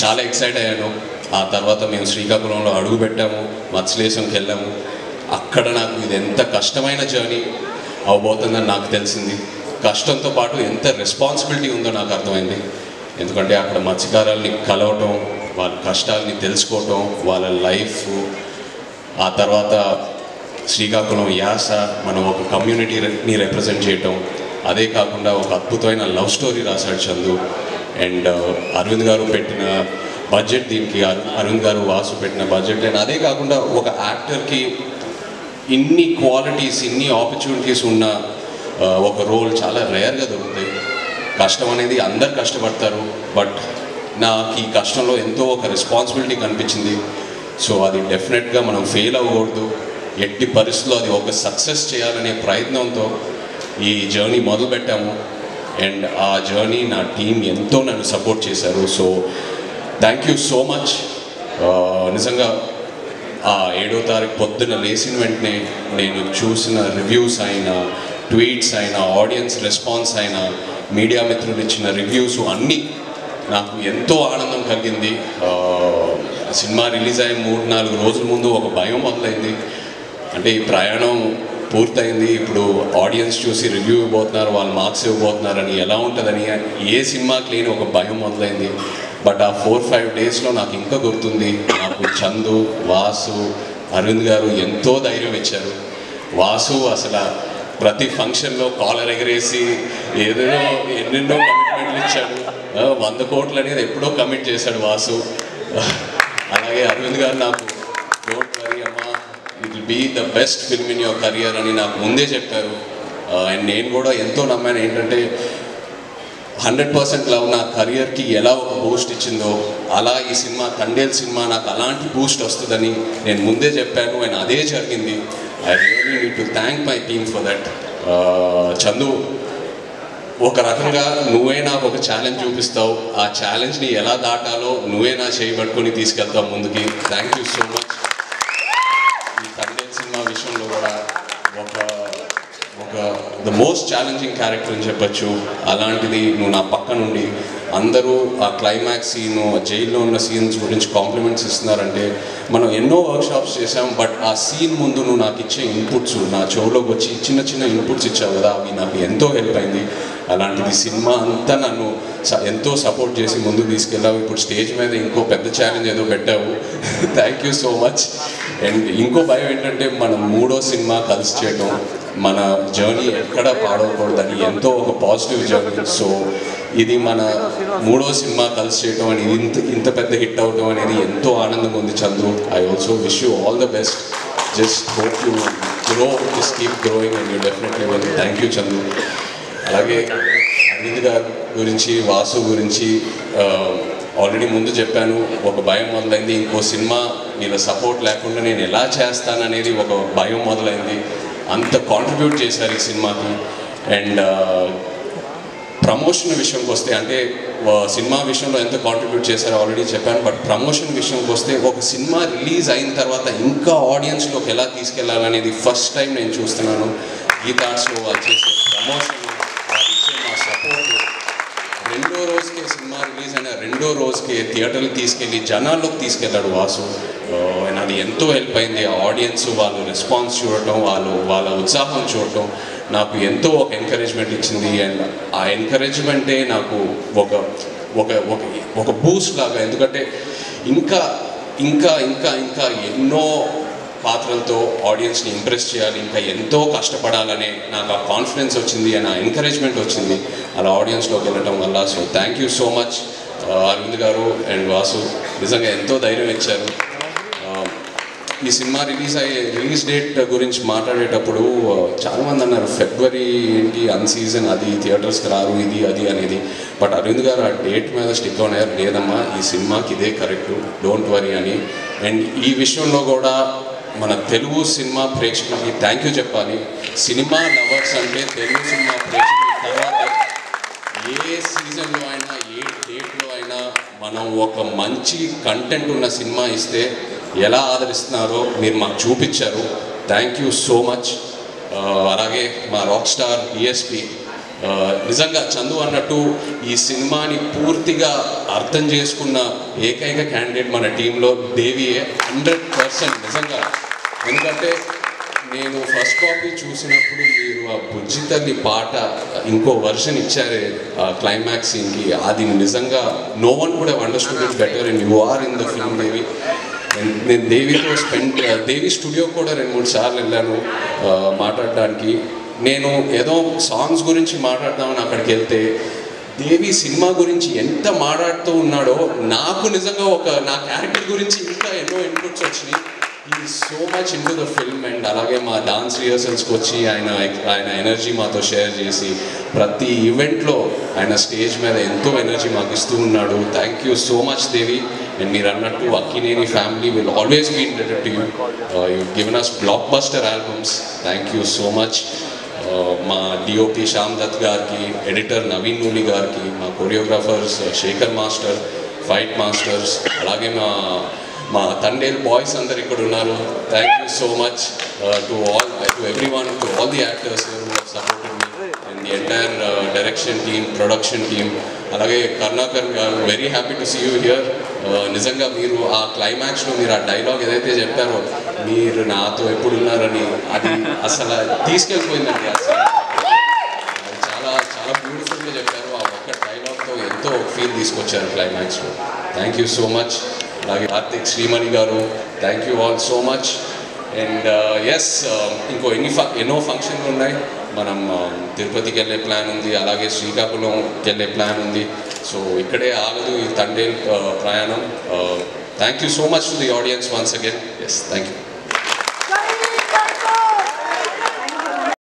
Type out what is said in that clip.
చాలా ఎక్సైట్ అయ్యాను. ఆ తర్వాత మేము శ్రీకాకుళంలో అడుగు పెట్టాము, మత్స్యలేశంకి వెళ్ళాము. అక్కడ నాకు ఇది ఎంత కష్టమైన జర్నీ అవబోతుందని నాకు తెలిసింది. కష్టంతో పాటు ఎంత రెస్పాన్సిబిలిటీ ఉందో నాకు అర్థమైంది. ఎందుకంటే అక్కడ మత్స్యకారుల్ని కలవటం, వాళ్ళ కష్టాలని తెలుసుకోవటం, వాళ్ళ లైఫ్, ఆ తర్వాత శ్రీకాకుళం యాస, మనం ఒక కమ్యూనిటీని రిప్రజెంట్ చేయటం, అదే కాకుండా ఒక అద్భుతమైన లవ్ స్టోరీ రాశాడు చందు. అండ్ అరవింద్ గారు పెట్టిన బడ్జెట్, దీనికి అరవింద్ గారు వాసు పెట్టిన బడ్జెట్. అండ్ అదే కాకుండా ఒక యాక్టర్కి ఇన్ని క్వాలిటీస్, ఇన్ని ఆపర్చునిటీస్ ఉన్న ఒక రోల్ చాలా రేర్గా దొరుకుతాయి. కష్టం అనేది అందరు కష్టపడతారు, బట్ నాకు ఈ కష్టంలో ఎంతో ఒక రెస్పాన్సిబిలిటీ కనిపించింది. సో అది డెఫినెట్గా మనం ఫెయిల్ అవ్వకూడదు, ఎట్టి పరిస్థితుల్లో అది ఒక సక్సెస్ చేయాలనే ప్రయత్నంతో ఈ జర్నీ మొదలుపెట్టాము. అండ్ ఆ జర్నీ నా టీం ఎంతో నన్ను సపోర్ట్ చేశారు. So thank you so much. నిజంగా ఆ 7వ తారీఖు పొద్దున్న లేచిన వెంటనే నేను చూసిన రివ్యూస్ అయినా, ట్వీట్స్ అయినా, ఆడియన్స్ రెస్పాన్స్ అయినా, మీడియా మిత్రులు ఇచ్చిన రివ్యూస్ అన్నీ నాకు ఎంతో ఆనందం కలిగింది. సినిమా రిలీజ్ అయిన 3-4 రోజుల ముందు ఒక భయం మొదలైంది. అంటే ఈ ప్రయాణం పూర్తయింది, ఇప్పుడు ఆడియన్స్ చూసి రివ్యూ ఇవ్వబోతున్నారు, వాళ్ళు మార్క్స్ ఇవ్వబోతున్నారని, ఎలా ఉంటుందని ఏ సినిమాకి లేని ఒక భయం మొదలైంది. బట్ ఆ 4-5 డేస్లో నాకు ఇంకా గుర్తుంది, నాకు చందు, వాసు, అరవింద్ గారు ఎంతో ధైర్యం ఇచ్చారు. వాసు అసలు ప్రతి ఫంక్షన్లో కాలర్ ఎగరేసి ఏదేదో ఎన్నెన్నో కమిట్మెంట్లు ఇచ్చాడు. 100 కోట్లు అనేది ఎప్పుడో కమిట్ చేశాడు వాసు. అలాగే అరవింద్ గారు నాకు డోంట్ వరీ అమ్మా, it will be the best film in your career అని నాకు ముందే చెప్పారు. అండ్ నేను కూడా ఎంతో నమ్మాను. ఏంటంటే 100% లవ్ నా కెరియర్కి ఎలా ఒక బూస్ట్ ఇచ్చిందో, అలా ఈ సినిమా, తండేల్ సినిమా నాకు అలాంటి బూస్ట్ వస్తుందని నేను ముందే చెప్పాను. అండ్ అదే జరిగింది. I really need to thank my team for that. Chandu, ఒక రకంగా నువ్వే నాకు ఒక ఛాలెంజ్ చూపిస్తావు, ఆ ఛాలెంజ్ని ఎలా దాటాలో నువ్వే నా చేయబట్టుకొని తీసుకెళ్తావు ముందుకి. Thank you so much. ఈ తండేల్ సినిమా విషయంలో కూడా ఒక ద మోస్ట్ ఛాలెంజింగ్ క్యారెక్టర్ అని చెప్పచ్చు. అలాంటిది నువ్వు నా పక్క నుండి అందరూ ఆ క్లైమాక్స్ సీను, జైల్లో ఉన్న సీన్స్ గురించి కాంప్లిమెంట్స్ ఇస్తున్నారంటే, మనం ఎన్నో వర్క్షాప్స్ చేసాం, బట్ ఆ సీన్ ముందు నువ్వు నాకు ఇచ్చే ఇన్పుట్స్, నా చెవులోకి వచ్చి చిన్న చిన్న ఇన్పుట్స్ ఇచ్చావు కదా, అవి నాకు ఎంతో హెల్ప్ అయింది. అలాంటిది సినిమా అంతా నన్ను ఎంతో సపోర్ట్ చేసి ముందుకు తీసుకెళ్ళావు. ఇప్పుడు స్టేజ్ మీద ఇంకో పెద్ద ఛాలెంజ్ ఏదో పెట్టావు. Thank you so much. And ఇంకో భయం ఏంటంటే, మనం 3వ సినిమా కలిసి చేయడం, మన జర్నీ ఎక్కడ పాడవకూడదని ఎంతో ఒక పాజిటివ్ జర్నీ. సో ఇది మన 3వ సినిమా కలిసి చేయడం అని ఇంత పెద్ద హిట్ అవడం అనేది ఎంతో ఆనందంగా ఉంది Chandru. I also wish you all the best. Just hope you grow, just keep growing and you definitely will. Thank you Chandru. అలాగే అరవింద్ గారి గురించి, వాసు గురించి ఆల్రెడీ ముందు చెప్పాను. ఒక భయం మొదలైంది. ఇంకో సినిమా వీళ్ళ సపోర్ట్ లేకుండా నేను ఎలా చేస్తాననేది ఒక భయం మొదలైంది. అంత కాంట్రిబ్యూట్ చేశారు ఈ సినిమాకి. అండ్ ప్రమోషన్ విషయంకి వస్తే, అంటే సినిమా విషయంలో ఎంత కాంట్రిబ్యూట్ చేశారో ఆల్రెడీ చెప్పాను, బట్ ప్రమోషన్ విషయంకి వస్తే, ఒక సినిమా రిలీజ్ అయిన తర్వాత ఇంకా ఆడియన్స్లోకి ఎలా తీసుకెళ్లాలనేది ఫస్ట్ టైం నేను చూస్తున్నాను. గీతార్ట్స్లో వాళ్ళు చేసే ప్రమోషన్, వాళ్ళు ఇచ్చే మా సపోర్ట్, 2వ రోజుకే సినిమా రిలీజ్ అయిన 2వ రోజుకే థియేటర్కి తీసుకెళ్ళి జనాల్లోకి తీసుకెళ్ళాడు వాసు. అండ్ అది ఎంతో హెల్ప్ అయింది. ఆడియన్స్ వాళ్ళు రెస్పాన్స్ చూడటం, వాళ్ళ ఉత్సాహం చూడటం నాకు ఎంతో ఒక ఎంకరేజ్మెంట్ ఇచ్చింది. అండ్ ఆ ఎంకరేజ్మెంటే నాకు ఒక బూస్ట్ లాగా. ఎందుకంటే ఇంకా ఇంకా ఇంకా ఇంకా ఎన్నో పాత్రలతో ఆడియన్స్ని ఇంప్రెస్ చేయాలి, ఇంకా ఎంతో కష్టపడాలనే నాకు ఆ కాన్ఫిడెన్స్ వచ్చింది, అండ్ ఆ ఎంకరేజ్మెంట్ వచ్చింది అలా ఆడియన్స్లోకి వెళ్ళటం వల్ల. So thank you so much Arvind garu and Vasu, నిజంగా ఎంతో ధైర్యం ఇచ్చారు. ఈ సినిమా రిలీజ్ డేట్ గురించి మాట్లాడేటప్పుడు చాలామంది అన్నారు, ఫిబ్రవరి ఏంటి అన్సీజన్, అది థియేటర్స్కి రారు, ఇది అది అనేది. బట్ అరవింద్ గారు ఆ డేట్ మీద స్టిక్ ఆన్ అయ్యారు, లేదమ్మా ఈ సినిమాకి ఇదే కరెక్ట్, డోంట్ వరీ అని. అండ్ ఈ విషయంలో కూడా మన తెలుగు సినిమా ప్రేక్షకులకి థ్యాంక్ యూ చెప్పాలి. సినిమా లవర్స్ అంటే తెలుగు సినిమా ప్రేక్షకుల తర్వాత ఏ సీజన్లో అయినా, ఏ డేట్లో అయినా మనం ఒక మంచి కంటెంట్ ఉన్న సినిమా ఇస్తే ఎలా ఆదరిస్తున్నారో మీరు మాకు చూపించారు. Thank you so much. అలాగే మా రాక్ స్టార్ డిఎస్పి నిజంగా చందు అన్నట్టు ఈ సినిమాని పూర్తిగా అర్థం చేసుకున్న ఏకైక క్యాండిడేట్ మన టీంలో దేవియే 100%. నిజంగా ఎందుకంటే నేను ఫస్ట్ కాపీ చూసినప్పుడు మీరు ఆ బుజ్జి తల్లి పాట ఇంకో వర్షన్ ఇచ్చారే క్లైమాక్స్ సీన్కి, అది నిజంగా no one would have understood it better and you are in the film Devi. నేను దేవితో దేవి స్టూడియో కూడా 2-3 సార్లు వెళ్ళాను మాట్లాడడానికి. నేను ఏదో సాంగ్స్ గురించి మాట్లాడదామని అక్కడికి వెళ్తే దేవి సినిమా గురించి ఎంత మాట్లాడుతూ ఉన్నాడో నాకు నిజంగా నా క్యారెక్టర్ గురించి ఇంకా ఎన్నో ఇన్పుట్స్ వచ్చినాయి. ఈ so much in to the film. And అలాగే మా డాన్స్ రిహర్సల్స్కి వచ్చి ఆయన ఎనర్జీ మాతో షేర్ చేసి ప్రతి ఈవెంట్లో ఆయన స్టేజ్ మీద ఎంతో ఎనర్జీ మాకు ఇస్తూ ఉన్నాడు. Thank you so much Devi. And మీరు అన్నట్టు Akkineni family will always be indebted to you. You given us blockbuster albums. Thank you so much. మా డిఓపి శ్యామ్ దత్ గారికి, ఎడిటర్ నవీన్ నూలి గారికి, మా choreographers Sekhar master, fight masters, అలాగే మా తండేల్ బాయ్స్ అందరు ఇక్కడ ఉన్నారు. Thank you so much to everyone, to all the actors who have supported me and the entire direction team, production team. అలాగే Karunakar garu, very happy to see you here. నిజంగా మీరు ఆ క్లైమాక్స్లో మీరు ఆ డైలాగ్ ఏదైతే చెప్పారో, మీరు నాతో ఎప్పుడున్నారని, అది అసలు తీసుకెళ్ళిపోయిందండి. అసలు అది చాలా చాలా బ్యూటిఫుల్గా చెప్పారు. ఆ ఒక్క డైలాగ్తో ఎంతో ఫీల్ తీసుకొచ్చారు క్లైమాక్స్లో. Thank you so much. అలాగే Karthik, Srimani garu, thank you all so much. And yes, ఇంకో ఎన్నో ఫంక్షన్లు ఉన్నాయి. మనం తిరుపతికి వెళ్ళే ప్లాన్ ఉంది, అలాగే శ్రీకాకుళంకి వెళ్ళే ప్లాన్ ఉంది. సో ఇక్కడే ఆగదు ఈ తండేల్ ప్రయాణం. Thank you so much to the audience once again. Yes, thank you.